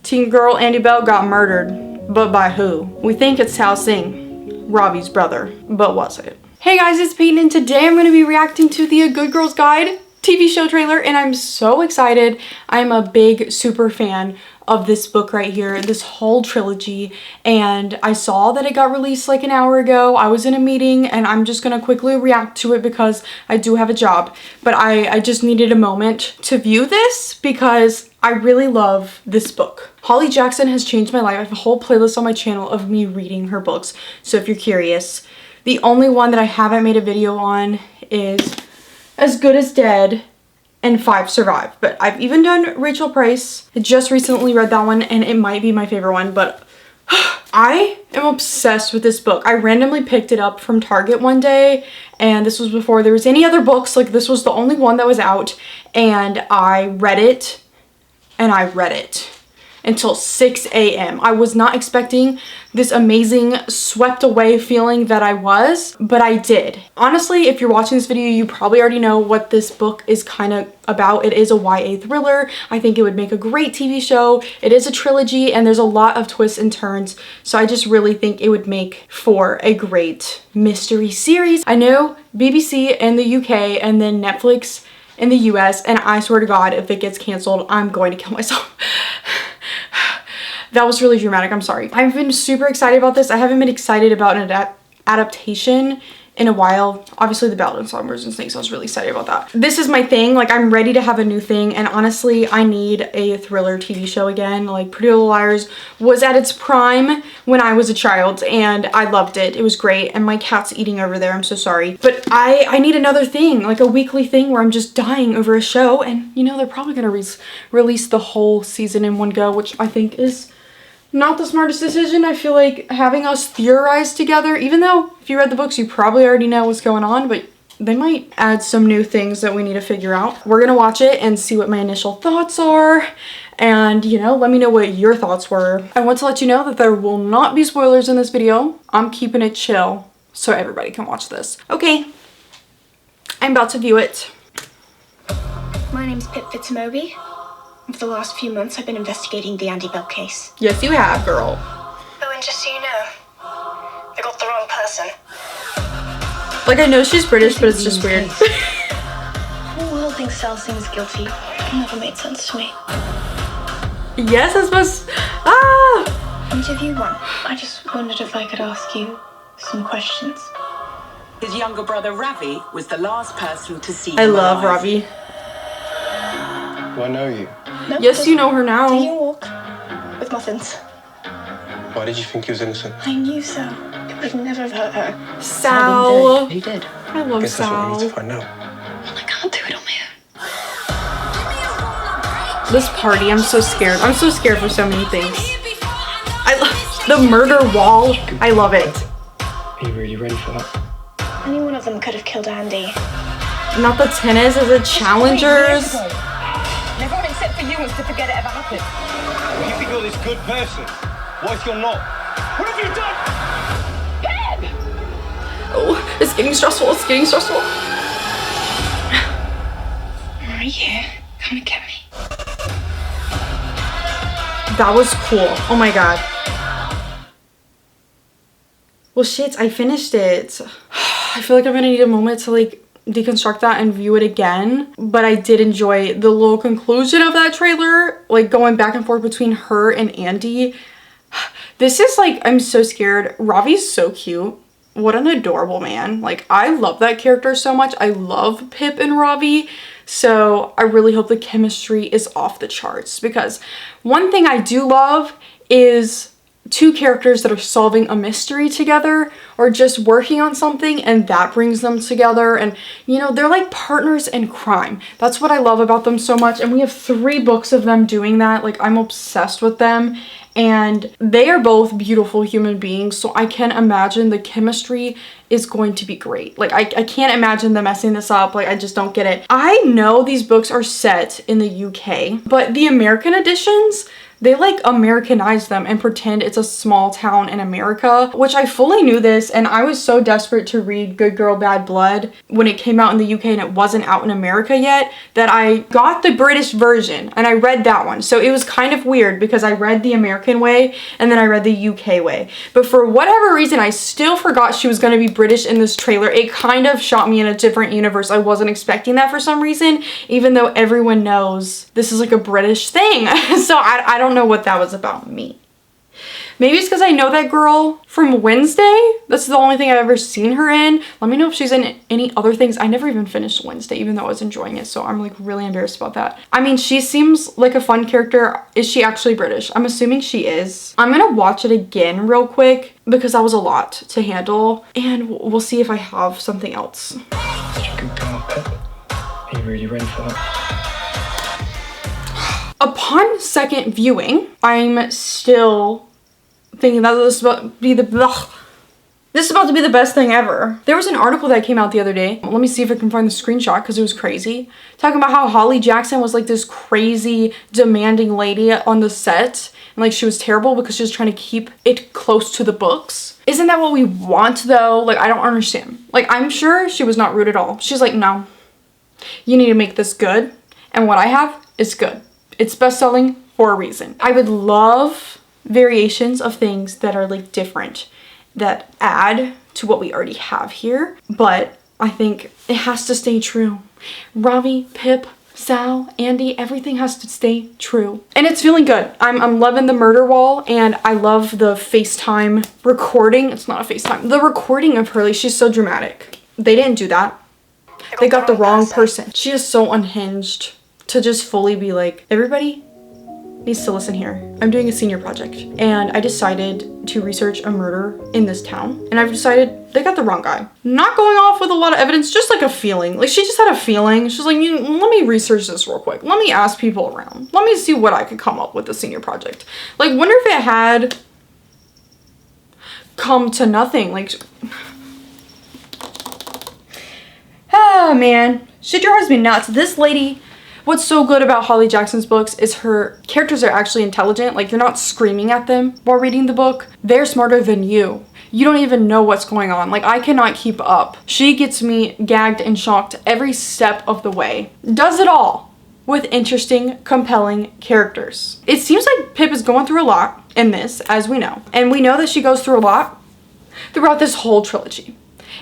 Teen girl Andy Bell got murdered, but by who? We think it's Tao Singh, Robbie's brother, but was it? Hey guys, it's Peyton, and today I'm going to be reacting to the A Good Girl's Guide TV show trailer, and I'm so excited. I'm a big super fan of this book right here, this whole trilogy, and I saw that it got released like an hour ago. I was in a meeting and I'm just gonna quickly react to it because I do have a job, but I just needed a moment to view this because I really love this book. Holly Jackson has changed my life. I have a whole playlist on my channel of me reading her books, so if you're curious. The only one that I haven't made a video on is As Good as Dead and 5 Survive, but I've even done Rachel Price. I just recently read that one and it might be my favorite one, but I am obsessed with this book. I randomly picked it up from Target one day, and this was before there was any other books. Like, this was the only one that was out, and I read it and I read it until 6 a.m. I was not expecting this amazing swept away feeling that I was, but I did. Honestly, if you're watching this video, you probably already know what this book is kind of about. It is a YA thriller. I think it would make a great TV show. It is a trilogy and there's a lot of twists and turns, so I just really think it would make for a great mystery series. I know BBC in the UK and then Netflix in the US, and I swear to God, if it gets canceled, I'm going to kill myself. That was really dramatic, I'm sorry. I've been super excited about this. I haven't been excited about an adaptation in a while. Obviously the Ballad of Songbirds and Snakes, I was really excited about that. This is my thing, like I'm ready to have a new thing, and honestly I need a thriller TV show again. Like Pretty Little Liars was at its prime when I was a child and I loved it. It was great, and my cat's eating over there, I'm so sorry. But I need another thing, like a weekly thing where I'm just dying over a show, and you know they're probably gonna release the whole season in one go, which I think is not the smartest decision. I feel like having us theorize together, even though if you read the books you probably already know what's going on, but they might add some new things that we need to figure out. We're gonna watch it and see what my initial thoughts are, and you know, let me know what your thoughts were. I want to let you know that there will not be spoilers in this video. I'm keeping it chill so everybody can watch this. Okay, I'm about to view it. My name's Pip Fitzmoby. For the last few months, I've been investigating the Andy Bell case. Yes, you have, girl. Oh, and just so you know, they got the wrong person. Like, I know she's British, but it's just weird. The whole world thinks Sal Singh's guilty. It never made sense to me. Yes, I suppose. Interview 1. I just wondered if I could ask you some questions. His younger brother, Ravi, was the last person to see him I love alive. Ravi. Do I know you? No, Yes, you know her now. Taking a walk with muffins. Why did you think he was innocent? I knew so. It would never have hurt her. Sal. He did. I love Guess that's what we need to Sal. find out. Well, I can't do it on my own. This party, I'm so scared. I'm so scared for so many things. I love the murder wall. I love it. Are you really ready for that? Any one of them could have killed Andy. Not the tennis, is it challengers? Everyone except for you wants to forget it ever happened. You think you're this good person? What if you're not? What have you done? Oh, it's getting stressful. It's getting stressful. I'm right here. Come and get me. That was cool. Oh my God. Well, shit, I finished it. I feel like I'm gonna need a moment to like deconstruct that and view it again, but I did enjoy the little conclusion of that trailer, like going back and forth between her and Andy. This is like, I'm so scared. Ravi's so cute. What an adorable man. Like, I love that character so much. I love Pip and Ravi, so I really hope the chemistry is off the charts, because one thing I do love is two characters that are solving a mystery together or just working on something, and that brings them together, and you know, they're like partners in crime. That's what I love about them so much, and we have 3 books of them doing that. Like, I'm obsessed with them, and they are both beautiful human beings, so I can imagine the chemistry is going to be great. Like, I can't imagine them messing this up. Like, I just don't get it. I know these books are set in the UK, but the American editions, They like Americanize them and pretend it's a small town in America, which I fully knew this, and I was so desperate to read Good Girl Bad Blood when it came out in the UK and it wasn't out in America yet, that I got the British version and I read that one. So it was kind of weird because I read the American way and then I read the UK way. But for whatever reason, I still forgot she was going to be British in this trailer. It kind of shot me in a different universe. I wasn't expecting that for some reason, even though everyone knows this is like a British thing. So I don't know what that was about me. Maybe it's because I know that girl from Wednesday. That's the only thing I've ever seen her in. Let me know if she's in any other things. I never even finished Wednesday, even though I was enjoying it. So I'm like really embarrassed about that. I mean, she seems like a fun character. Is she actually British? I'm assuming she is. I'm gonna watch it again real quick because that was a lot to handle. And we'll see if I have something else. Such a good girl, Pip. Are you really ready for that? Upon second viewing, I'm still thinking that this is about to be the best thing ever. There was an article that came out the other day. Let me see if I can find the screenshot because it was crazy. Talking about how Holly Jackson was like this crazy demanding lady on the set. And like she was terrible because she was trying to keep it close to the books. Isn't that what we want though? Like I don't understand. Like I'm sure she was not rude at all. She's like, no, you need to make this good. And what I have is good. It's best-selling for a reason. I would love variations of things that are like different, that add to what we already have here, but I think it has to stay true. Ravi, Pip, Sal, Andy, everything has to stay true. And it's feeling good. I'm loving the murder wall, and I love the FaceTime recording. It's not a FaceTime. The recording of her, like she's so dramatic. They didn't do that. They got the wrong person. She is so unhinged to just fully be like, everybody needs to listen here. I'm doing a senior project and I decided to research a murder in this town, and I've decided they got the wrong guy. Not going off with a lot of evidence, just like a feeling. Like she just had a feeling. She's like, let me research this real quick. Let me ask people around. Let me see what I could come up with the senior project. Like wonder if it had come to nothing. Like, ah man, she drives me nuts. This lady. What's so good about Holly Jackson's books is her characters are actually intelligent. Like you're not screaming at them while reading the book. They're smarter than you. You don't even know what's going on. Like I cannot keep up. She gets me gagged and shocked every step of the way. Does it all with interesting, compelling characters. It seems like Pip is going through a lot in this, as we know. And we know that she goes through a lot throughout this whole trilogy.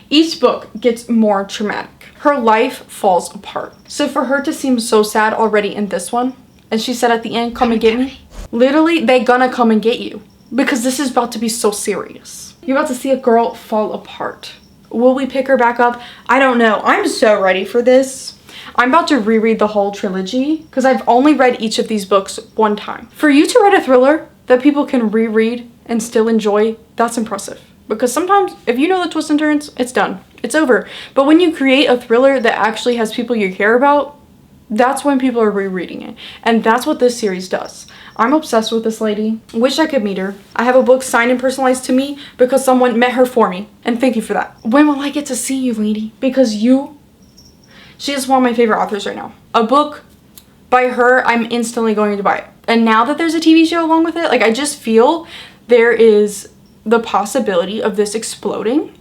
Each book gets more traumatic. Her life falls apart. So for her to seem so sad already in this one, and she said at the end, come and get me. Literally, they gonna come and get you because this is about to be so serious. You're about to see a girl fall apart. Will we pick her back up? I don't know. I'm so ready for this. I'm about to reread the whole trilogy because I've only read each of these books one time. For you to write a thriller that people can reread and still enjoy, that's impressive. Because sometimes if you know the twists and turns, it's done. It's over. But when you create a thriller that actually has people you care about, that's when people are rereading it. And that's what this series does. I'm obsessed with this lady. Wish I could meet her. I have a book signed and personalized to me because someone met her for me. And thank you for that. When will I get to see you, lady? Because she is one of my favorite authors right now. A book by her, I'm instantly going to buy it. And now that there's a TV show along with it, like I just feel there is the possibility of this exploding.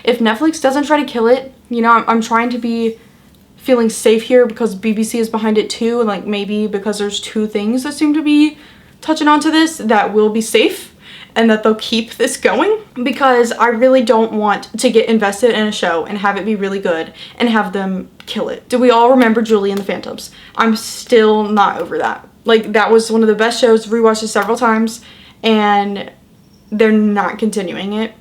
If Netflix doesn't try to kill it, you know, I'm trying to be feeling safe here because BBC is behind it too, and like maybe because there's two things that seem to be touching onto this, that will be safe and that they'll keep this going, because I really don't want to get invested in a show and have it be really good and have them kill it. Do we all remember Julie and the Phantoms? I'm still not over that. Like that was one of the best shows, rewatched it several times, and they're not continuing it.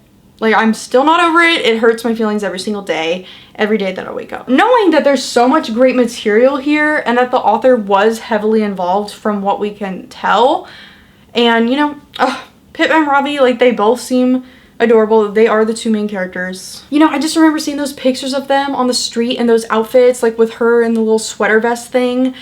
Like I'm still not over it. It hurts my feelings every single day, every day that I wake up. Knowing that there's so much great material here and that the author was heavily involved from what we can tell. And you know, Pip and Ravi, like they both seem adorable. They are the two main characters. You know, I just remember seeing those pictures of them on the street in those outfits, like with her in the little sweater vest thing.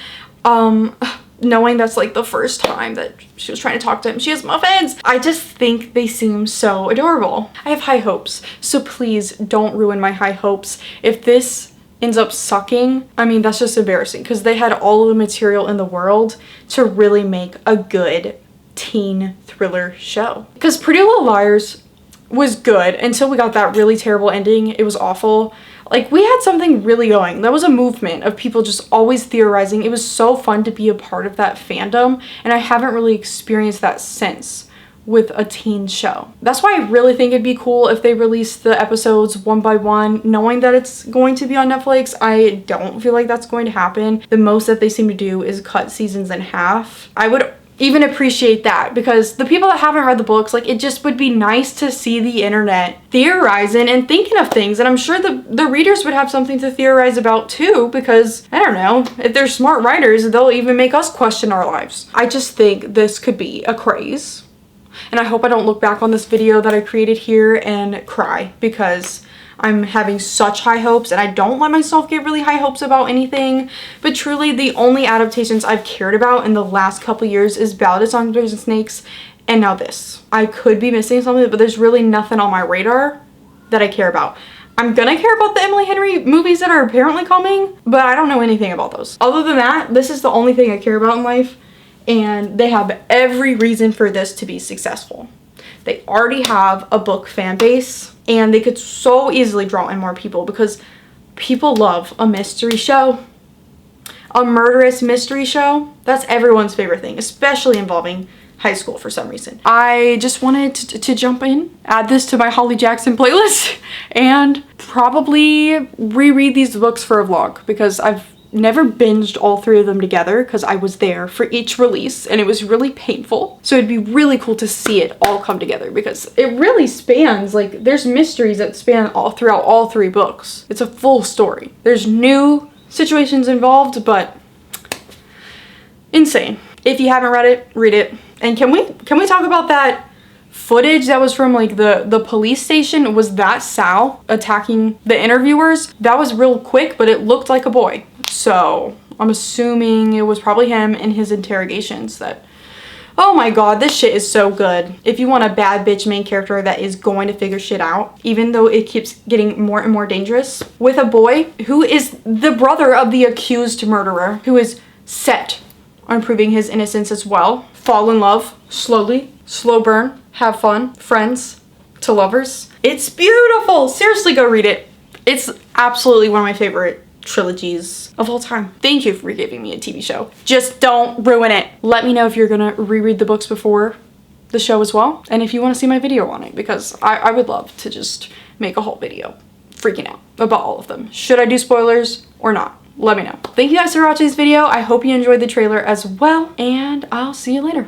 Knowing that's like the first time that she was trying to talk to him. She has muffins. I just think they seem so adorable. I have high hopes, so please don't ruin my high hopes. If this ends up sucking, I mean, that's just embarrassing because they had all of the material in the world to really make a good teen thriller show. Because Pretty Little Liars was good until we got that really terrible ending. It was awful. Like, we had something really going. That was a movement of people just always theorizing. It was so fun to be a part of that fandom, and I haven't really experienced that since with a teen show. That's why I really think it'd be cool if they released the episodes one by one, knowing that it's going to be on Netflix. I don't feel like that's going to happen. The most that they seem to do is cut seasons in half. I would even appreciate that, because the people that haven't read the books, like, it just would be nice to see the internet theorizing and thinking of things, and I'm sure the readers would have something to theorize about too, because I don't know, if they're smart writers, they'll even make us question our lives. I just think this could be a craze, and I hope I don't look back on this video that I created here and cry, because I'm having such high hopes, and I don't let myself get really high hopes about anything, but truly the only adaptations I've cared about in the last couple years is Ballad of Songbirds and Snakes, and now this. I could be missing something, but there's really nothing on my radar that I care about. I'm gonna care about the Emily Henry movies that are apparently coming, but I don't know anything about those. Other than that, this is the only thing I care about in life, and they have every reason for this to be successful. They already have a book fan base, and they could so easily draw in more people, because people love a mystery show. A murderous mystery show, that's everyone's favorite thing, especially involving high school for some reason. I just wanted to jump in, add this to my Holly Jackson playlist, and probably reread these books for a vlog, because I've never binged all three of them together because I was there for each release and it was really painful. So it'd be really cool to see it all come together, because it really spans, like, there's mysteries that span all throughout all three books. It's a full story. There's new situations involved, but insane. If you haven't read it, read it. And can we talk about that footage that was from, like, the police station? Was that Sal attacking the interviewers? That was real quick, but it looked like a boy. So I'm assuming it was probably him in his interrogations. That, oh my god, this shit is so good. If you want a bad bitch main character that is going to figure shit out, even though it keeps getting more and more dangerous, with a boy who is the brother of the accused murderer, who is set on proving his innocence as well. Fall in love slowly, slow burn, have fun, friends to lovers. It's beautiful. Seriously, go read it. It's absolutely one of my favorite trilogies of all time. Thank you for giving me a TV show. Just don't ruin it. Let me know if you're gonna reread the books before the show as well, and if you want to see my video on it, because I would love to just make a whole video freaking out about all of them. Should I do spoilers or not? Let me know. Thank you guys for watching this video. I hope you enjoyed the trailer as well, and I'll see you later.